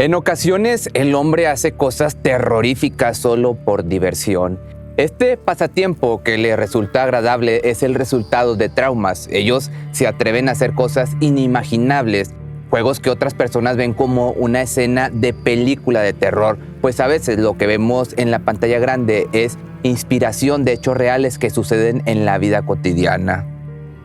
En ocasiones, el hombre hace cosas terroríficas solo por diversión. Este pasatiempo que le resulta agradable es el resultado de traumas. Ellos se atreven a hacer cosas inimaginables, juegos que otras personas ven como una escena de película de terror, pues a veces lo que vemos en la pantalla grande es inspiración de hechos reales que suceden en la vida cotidiana.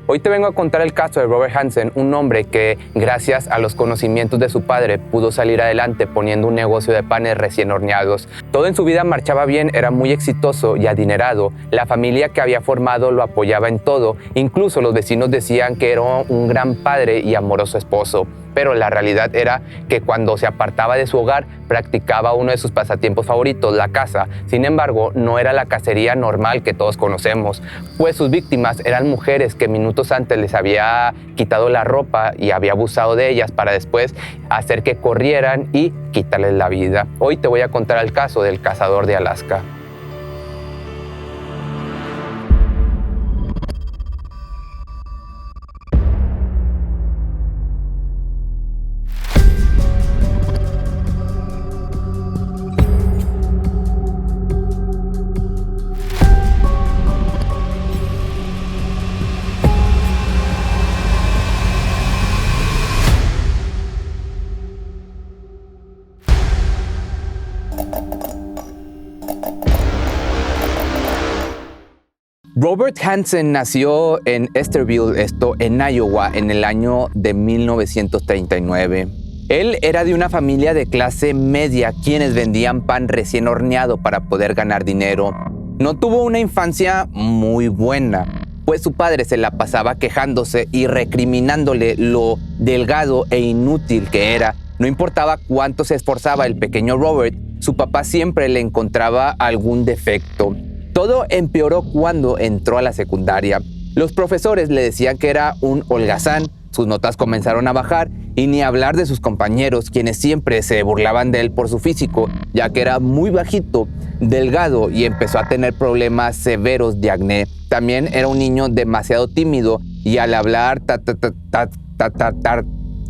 Hoy te vengo a contar el caso de Robert Hansen, un hombre que, gracias a los conocimientos de su padre, pudo salir adelante poniendo un negocio de panes recién horneados. Todo en su vida marchaba bien, era muy exitoso y adinerado. La familia que había formado lo apoyaba en todo. Incluso los vecinos decían que era un gran padre y amoroso esposo. Pero la realidad era que cuando se apartaba de su hogar, practicaba uno de sus pasatiempos favoritos, la caza. Sin embargo, no era la cacería normal que todos conocemos, pues sus víctimas eran mujeres que minutos antes les había quitado la ropa y había abusado de ellas para después hacer que corrieran y quitarles la vida. Hoy te voy a contar el caso del cazador de Alaska. Robert Hansen nació en Estherville, en Iowa, en el año de 1939. Él era de una familia de clase media, quienes vendían pan recién horneado para poder ganar dinero. No tuvo una infancia muy buena, pues su padre se la pasaba quejándose y recriminándole lo delgado e inútil que era. No importaba cuánto se esforzaba el pequeño Robert, su papá siempre le encontraba algún defecto. Todo empeoró cuando entró a la secundaria. Los profesores le decían que era un holgazán, sus notas comenzaron a bajar y ni hablar de sus compañeros, quienes siempre se burlaban de él por su físico, ya que era muy bajito, delgado y empezó a tener problemas severos de acné. También era un niño demasiado tímido y al hablar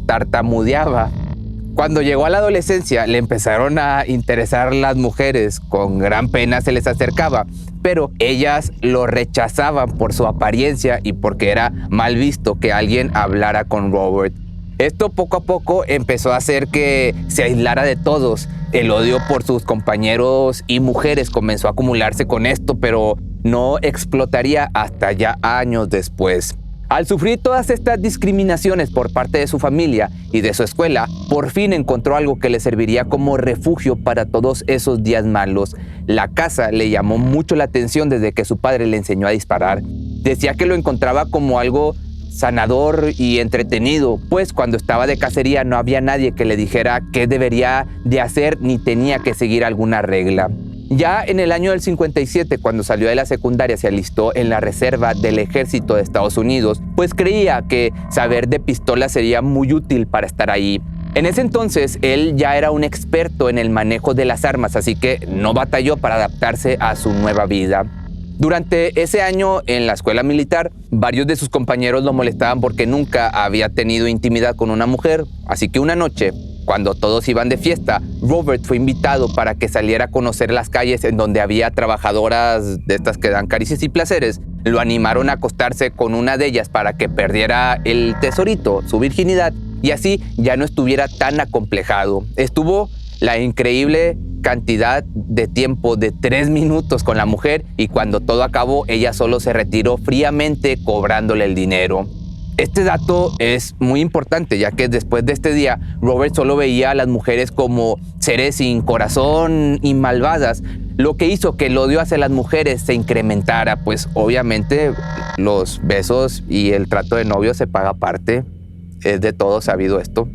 tartamudeaba. Cuando llegó a la adolescencia le empezaron a interesar las mujeres, con gran pena se les acercaba, pero ellas lo rechazaban por su apariencia y porque era mal visto que alguien hablara con Robert. Esto poco a poco empezó a hacer que se aislara de todos. El odio por sus compañeros y mujeres comenzó a acumularse con esto, pero no explotaría hasta ya años después. Al sufrir todas estas discriminaciones por parte de su familia y de su escuela, por fin encontró algo que le serviría como refugio para todos esos días malos. La caza le llamó mucho la atención desde que su padre le enseñó a disparar. Decía que lo encontraba como algo sanador y entretenido, pues cuando estaba de cacería no había nadie que le dijera qué debería de hacer ni tenía que seguir alguna regla. Ya en el año del 57, cuando salió de la secundaria, se alistó en la reserva del ejército de Estados Unidos, pues creía que saber de pistolas sería muy útil para estar ahí. En ese entonces, él ya era un experto en el manejo de las armas, así que no batalló para adaptarse a su nueva vida. Durante ese año en la escuela militar, varios de sus compañeros lo molestaban porque nunca había tenido intimidad con una mujer, así que una noche, cuando todos iban de fiesta, Robert fue invitado para que saliera a conocer las calles en donde había trabajadoras de estas que dan caricias y placeres. Lo animaron a acostarse con una de ellas para que perdiera el tesorito, su virginidad, y así ya no estuviera tan acomplejado. Estuvo la increíble cantidad de tiempo de 3 minutos con la mujer y cuando todo acabó, ella solo se retiró fríamente cobrándole el dinero. Este dato es muy importante, ya que después de este día, Robert solo veía a las mujeres como seres sin corazón y malvadas, lo que hizo que el odio hacia las mujeres se incrementara, pues obviamente los besos y el trato de novio se paga aparte, es de todo sabido esto.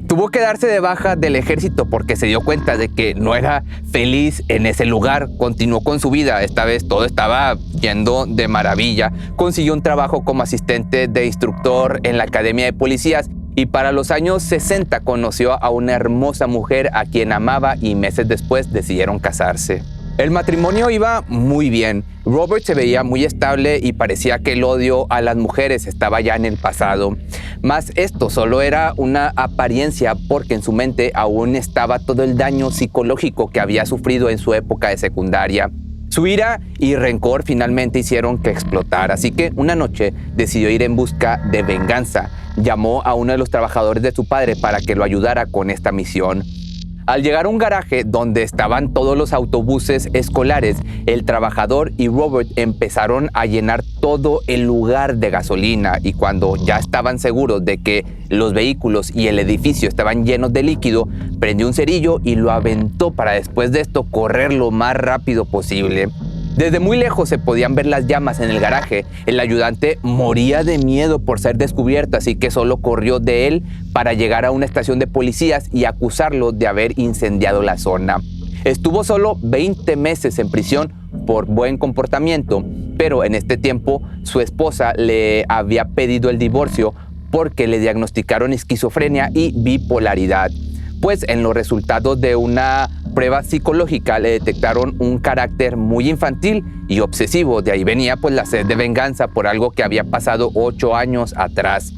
Tuvo que darse de baja del ejército porque se dio cuenta de que no era feliz en ese lugar. Continuó con su vida, esta vez todo estaba yendo de maravilla. Consiguió un trabajo como asistente de instructor en la Academia de Policías y para los años 60 conoció a una hermosa mujer a quien amaba y meses después decidieron casarse. El matrimonio iba muy bien. Robert se veía muy estable y parecía que el odio a las mujeres estaba ya en el pasado. Mas esto solo era una apariencia porque en su mente aún estaba todo el daño psicológico que había sufrido en su época de secundaria. Su ira y rencor finalmente hicieron que explotara, así que una noche decidió ir en busca de venganza. Llamó a uno de los trabajadores de su padre para que lo ayudara con esta misión. Al llegar a un garaje donde estaban todos los autobuses escolares, el trabajador y Robert empezaron a llenar todo el lugar de gasolina, y cuando ya estaban seguros de que los vehículos y el edificio estaban llenos de líquido, prendió un cerillo y lo aventó para después de esto correr lo más rápido posible. Desde muy lejos se podían ver las llamas en el garaje. El ayudante moría de miedo por ser descubierto, así que solo corrió de él para llegar a una estación de policías y acusarlo de haber incendiado la zona. Estuvo solo 20 meses en prisión por buen comportamiento, pero en este tiempo su esposa le había pedido el divorcio porque le diagnosticaron esquizofrenia y bipolaridad. Pues en los resultados de una prueba psicológica le detectaron un carácter muy infantil y obsesivo. De ahí venía pues la sed de venganza por algo que había pasado 8 años atrás.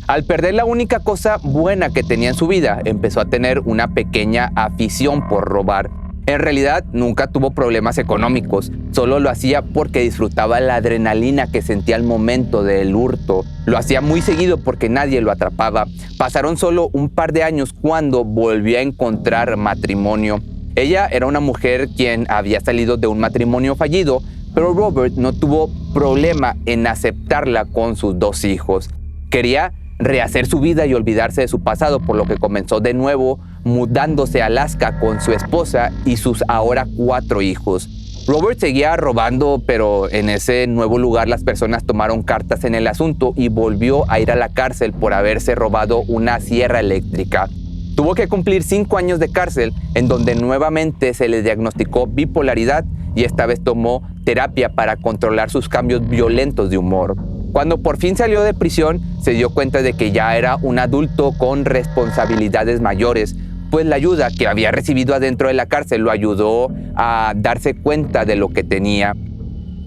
Al perder la única cosa buena que tenía en su vida, empezó a tener una pequeña afición por robar. En realidad nunca tuvo problemas económicos, solo lo hacía porque disfrutaba la adrenalina que sentía al momento del hurto. Lo hacía muy seguido porque nadie lo atrapaba. Pasaron solo un par de años cuando volvió a encontrar matrimonio. Ella era una mujer quien había salido de un matrimonio fallido, pero Robert no tuvo problema en aceptarla con sus 2 hijos. Quería rehacer su vida y olvidarse de su pasado, por lo que comenzó de nuevo mudándose a Alaska con su esposa y sus ahora 4 hijos. Robert seguía robando, pero en ese nuevo lugar las personas tomaron cartas en el asunto y volvió a ir a la cárcel por haberse robado una sierra eléctrica. Tuvo que cumplir 5 años de cárcel, en donde nuevamente se le diagnosticó bipolaridad y esta vez tomó terapia para controlar sus cambios violentos de humor. Cuando por fin salió de prisión, se dio cuenta de que ya era un adulto con responsabilidades mayores, pues la ayuda que había recibido adentro de la cárcel lo ayudó a darse cuenta de lo que tenía.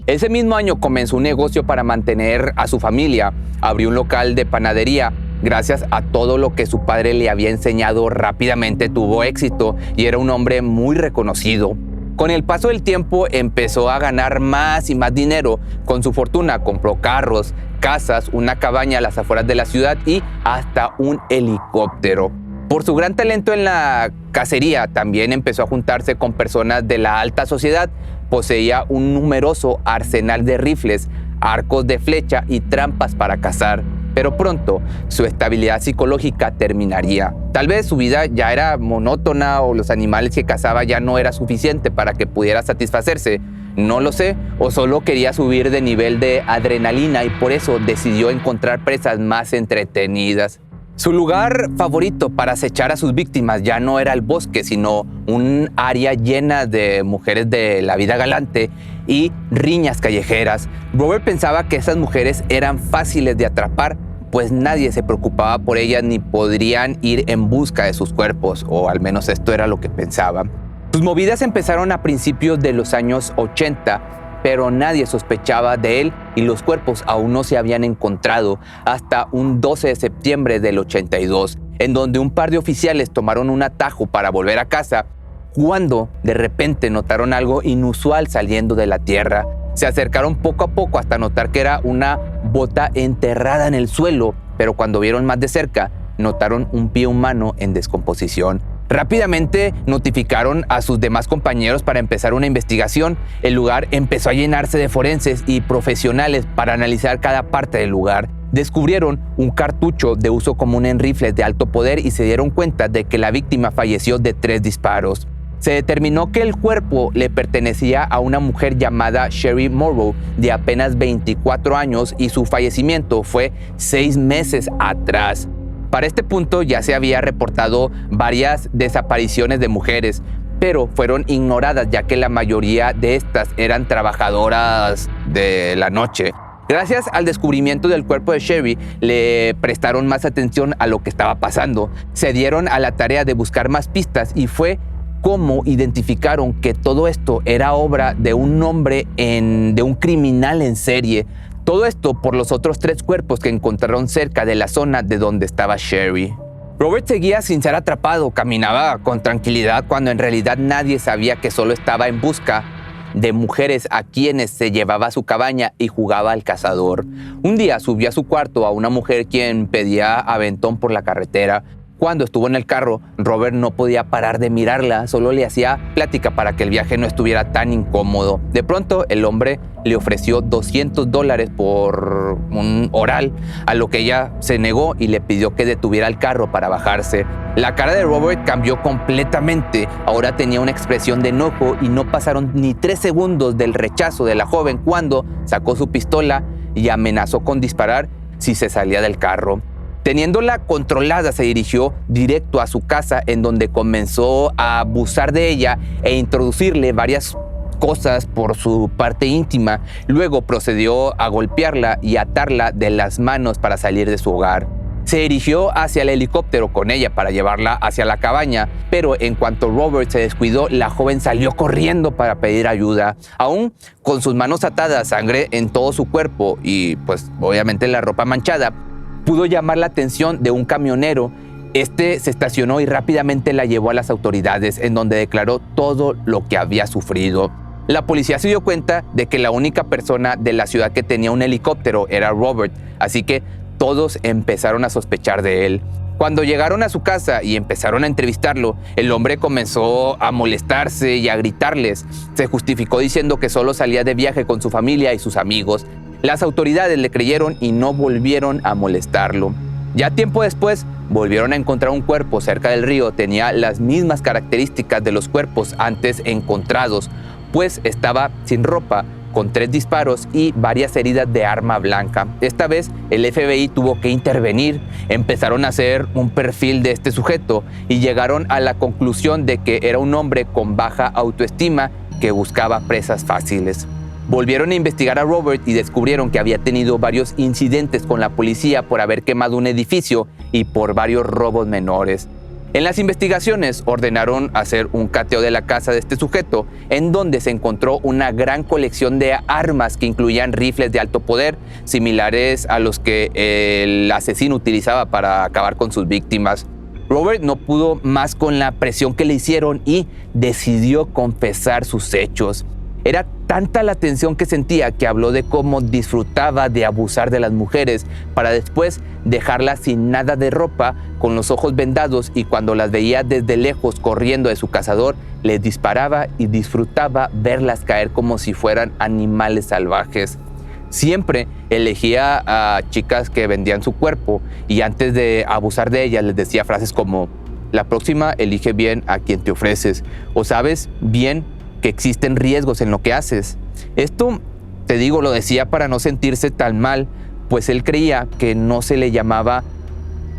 Ese mismo año comenzó un negocio para mantener a su familia. Abrió un local de panadería. Gracias a todo lo que su padre le había enseñado, rápidamente tuvo éxito y era un hombre muy reconocido. Con el paso del tiempo empezó a ganar más y más dinero. Con su fortuna compró carros, casas, una cabaña a las afueras de la ciudad y hasta un helicóptero. Por su gran talento en la cacería, también empezó a juntarse con personas de la alta sociedad. Poseía un numeroso arsenal de rifles, arcos de flecha y trampas para cazar. Pero pronto su estabilidad psicológica terminaría. Tal vez su vida ya era monótona o los animales que cazaba ya no era suficiente para que pudiera satisfacerse. No lo sé, o solo quería subir de nivel de adrenalina y por eso decidió encontrar presas más entretenidas. Su lugar favorito para acechar a sus víctimas ya no era el bosque, sino un área llena de mujeres de la vida galante y riñas callejeras. Robert pensaba que esas mujeres eran fáciles de atrapar, pues nadie se preocupaba por ellas ni podrían ir en busca de sus cuerpos, o al menos esto era lo que pensaba. Sus movidas empezaron a principios de los años 80, pero nadie sospechaba de él y los cuerpos aún no se habían encontrado hasta un 12 de septiembre del 82, en donde un par de oficiales tomaron un atajo para volver a casa, cuando de repente notaron algo inusual saliendo de la tierra. Se acercaron poco a poco hasta notar que era una bota enterrada en el suelo, pero cuando vieron más de cerca, notaron un pie humano en descomposición. Rápidamente notificaron a sus demás compañeros para empezar una investigación. El lugar empezó a llenarse de forenses y profesionales para analizar cada parte del lugar. Descubrieron un cartucho de uso común en rifles de alto poder y se dieron cuenta de que la víctima falleció de 3 disparos. Se determinó que el cuerpo le pertenecía a una mujer llamada Sherry Morrow, de apenas 24 años, y su fallecimiento fue 6 meses atrás. Para este punto ya se había reportado varias desapariciones de mujeres, pero fueron ignoradas ya que la mayoría de estas eran trabajadoras de la noche. Gracias al descubrimiento del cuerpo de Sherry, le prestaron más atención a lo que estaba pasando. Se dieron a la tarea de buscar más pistas y fue cómo identificaron que todo esto era obra de un hombre, de un criminal en serie. Todo esto por los otros 3 cuerpos que encontraron cerca de la zona de donde estaba Sherry. Robert seguía sin ser atrapado, caminaba con tranquilidad cuando en realidad nadie sabía que solo estaba en busca de mujeres a quienes se llevaba a su cabaña y jugaba al cazador. Un día subió a su cuarto a una mujer quien pedía aventón por la carretera. Cuando estuvo en el carro, Robert no podía parar de mirarla, solo le hacía plática para que el viaje no estuviera tan incómodo. De pronto, el hombre le ofreció $200 por un oral, a lo que ella se negó y le pidió que detuviera el carro para bajarse. La cara de Robert cambió completamente. Ahora tenía una expresión de enojo y no pasaron ni 3 segundos del rechazo de la joven cuando sacó su pistola y amenazó con disparar si se salía del carro. Teniéndola controlada, se dirigió directo a su casa, en donde comenzó a abusar de ella e introducirle varias cosas por su parte íntima. Luego procedió a golpearla y atarla de las manos para salir de su hogar. Se dirigió hacia el helicóptero con ella para llevarla hacia la cabaña, pero en cuanto Robert se descuidó, la joven salió corriendo para pedir ayuda. Aún con sus manos atadas, sangre en todo su cuerpo y pues obviamente la ropa manchada, pudo llamar la atención de un camionero. Este se estacionó y rápidamente la llevó a las autoridades, en donde declaró todo lo que había sufrido. La policía se dio cuenta de que la única persona de la ciudad que tenía un helicóptero era Robert, así que todos empezaron a sospechar de él. Cuando llegaron a su casa y empezaron a entrevistarlo, el hombre comenzó a molestarse y a gritarles. Se justificó diciendo que solo salía de viaje con su familia y sus amigos. Las autoridades le creyeron y no volvieron a molestarlo. Ya tiempo después, volvieron a encontrar un cuerpo cerca del río. Tenía las mismas características de los cuerpos antes encontrados, pues estaba sin ropa, con 3 disparos y varias heridas de arma blanca. Esta vez, el FBI tuvo que intervenir. Empezaron a hacer un perfil de este sujeto y llegaron a la conclusión de que era un hombre con baja autoestima que buscaba presas fáciles. Volvieron a investigar a Robert y descubrieron que había tenido varios incidentes con la policía por haber quemado un edificio y por varios robos menores. En las investigaciones ordenaron hacer un cateo de la casa de este sujeto, en donde se encontró una gran colección de armas que incluían rifles de alto poder, similares a los que el asesino utilizaba para acabar con sus víctimas. Robert no pudo más con la presión que le hicieron y decidió confesar sus hechos. Era tanta la tensión que sentía que habló de cómo disfrutaba de abusar de las mujeres para después dejarlas sin nada de ropa, con los ojos vendados, y cuando las veía desde lejos corriendo de su cazador, les disparaba y disfrutaba verlas caer como si fueran animales salvajes. Siempre elegía a chicas que vendían su cuerpo y antes de abusar de ellas les decía frases como: la próxima elige bien a quien te ofreces, o sabes bien que existen riesgos en lo que haces. Esto, te digo, lo decía para no sentirse tan mal, pues él creía que no se le llamaba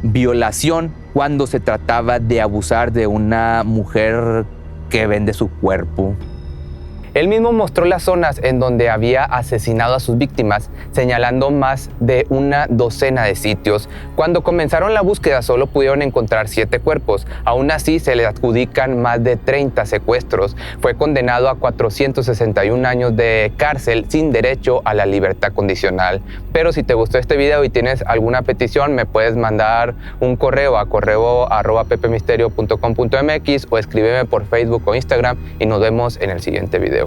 violación cuando se trataba de abusar de una mujer que vende su cuerpo. Él mismo mostró las zonas en donde había asesinado a sus víctimas, señalando más de una docena de sitios. Cuando comenzaron la búsqueda solo pudieron encontrar 7 cuerpos. Aún así se le adjudican más de 30 secuestros. Fue condenado a 461 años de cárcel sin derecho a la libertad condicional. Pero si te gustó este video y tienes alguna petición, me puedes mandar un correo a correo@pepemisterio.com.mx o escríbeme por Facebook o Instagram y nos vemos en el siguiente video.